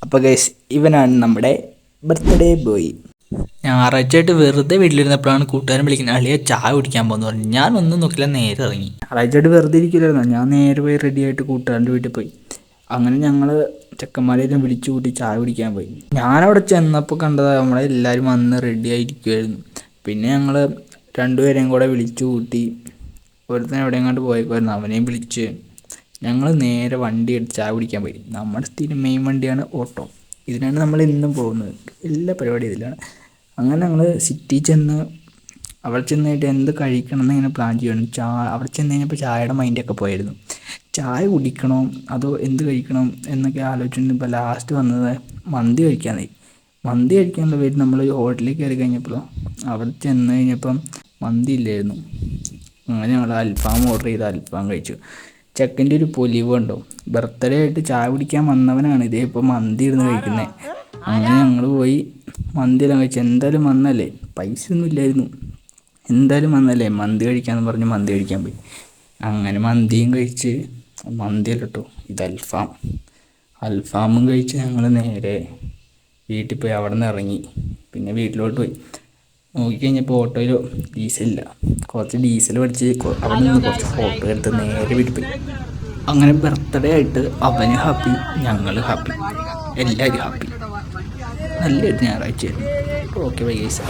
അപ്പോൾ ഗൈസ്, ഇവനാണ് നമ്മുടെ ബർത്ത്ഡേ ബോയ്. ഞായറാഴ്ചയായിട്ട് വെറുതെ വീട്ടിലിരുന്നപ്പോഴാണ് കൂട്ടുകാരൻ വിളിക്കുന്നത്, അളിയെ ചായ കുടിക്കാൻ പോകുന്നു പറഞ്ഞു. ഞാനൊന്നും നോക്കില്ല, നേരെ ഇറങ്ങി. ഞായറാഴ്ചയായിട്ട് വെറുതെ ഇരിക്കില്ലായിരുന്നു, ഞാൻ നേരെ പോയി റെഡിയായിട്ട് കൂട്ടുകാരൻ്റെ വീട്ടിൽ പോയി. അങ്ങനെ ഞങ്ങൾ ചെക്കന്മാരെയും വിളിച്ചു കൂട്ടി ചായ കുടിക്കാൻ പോയി. ഞാനവിടെ ചെന്നപ്പോൾ കണ്ടത് നമ്മളെല്ലാവരും വന്ന് റെഡി ആയിരിക്കുമായിരുന്നു. പിന്നെ ഞങ്ങൾ രണ്ടുപേരെയും കൂടെ വിളിച്ചു കൂട്ടി. ഒരുത്തൻ എവിടെയെങ്ങാണ്ട് പോയേക്കുമായിരുന്നു, അവനെയും വിളിച്ച് ഞങ്ങൾ നേരെ വണ്ടി എടുത്ത് ചായ കുടിക്കാൻ പോയി. നമ്മുടെ സ്ഥിരം മെയിൻ വണ്ടിയാണ് ഓട്ടോ. ഇതിനാണ് നമ്മൾ എന്നും പോകുന്നത്, എല്ലാ പരിപാടിയും ഇതിലാണ്. അങ്ങനെ ഞങ്ങൾ സിറ്റി ചെന്ന് അവിടെ ചെന്നിട്ട് എന്ത് കഴിക്കണം എന്നിങ്ങനെ പ്ലാൻ ചെയ്യണം. അവിടെ ചെന്ന് കഴിഞ്ഞപ്പോൾ ചായയുടെ മൈൻഡൊക്കെ പോയിരുന്നു. ചായ കുടിക്കണോ അതോ എന്ത് കഴിക്കണം എന്നൊക്കെ ആലോചിച്ചിട്ട് ലാസ്റ്റ് വന്നത് മന്തി കഴിക്കാനായി. മന്തി കഴിക്കാനുള്ള പേര് നമ്മൾ ഹോട്ടലിൽ കയറി കഴിഞ്ഞപ്പോൾ അവിടെ ചെന്ന് കഴിഞ്ഞപ്പം മന്തി ഇല്ലായിരുന്നു. അങ്ങനെ ഞങ്ങൾ അൽഫാം ഓർഡർ ചെയ്ത് അൽഫാം കഴിച്ചു. ചെക്കൻ്റെ ഒരു പൊലിവ് കണ്ടോ, ബർത്ത്ഡേ ആയിട്ട് ചായ കുടിക്കാൻ വന്നവനാണ് ഇതേ ഇപ്പോൾ മന്തി ഇരുന്ന് കഴിക്കുന്നത്. അങ്ങനെ ഞങ്ങൾ പോയി മന്തിയെല്ലാം കഴിച്ചു. എന്തായാലും വന്നല്ലേ, പൈസ ഒന്നും ഇല്ലായിരുന്നു, എന്തായാലും വന്നല്ലേ മന്തി കഴിക്കാമെന്ന് പറഞ്ഞ് മന്തി കഴിക്കാൻ പോയി. അങ്ങനെ മന്തിയും കഴിച്ച്, മന്തിയല്ല കേട്ടോ ഇത് അൽഫാമും കഴിച്ച് ഞങ്ങൾ നേരെ വീട്ടിൽ പോയി. അവിടെ നിന്ന് ഇറങ്ങി പിന്നെ വീട്ടിലോട്ട് പോയി. നോക്കിക്കഴിഞ്ഞപ്പോൾ ഓട്ടോയിൽ ഡീസലില്ല. കുറച്ച് ഡീസൽ മേടിച്ച് അവിടെ നിന്ന് കുറച്ച് ഫോട്ടോ എടുത്ത് നേരെ വീട്ടിൽ പോയി. അങ്ങനെ ബർത്ത്ഡേ ആയിട്ട് അവന് ഹാപ്പി, ഞങ്ങൾ ഹാപ്പി, എല്ലാവരും ഹാപ്പി. നല്ലൊരു ഞായറാഴ്ചയായിരുന്നു. Okay bye guys.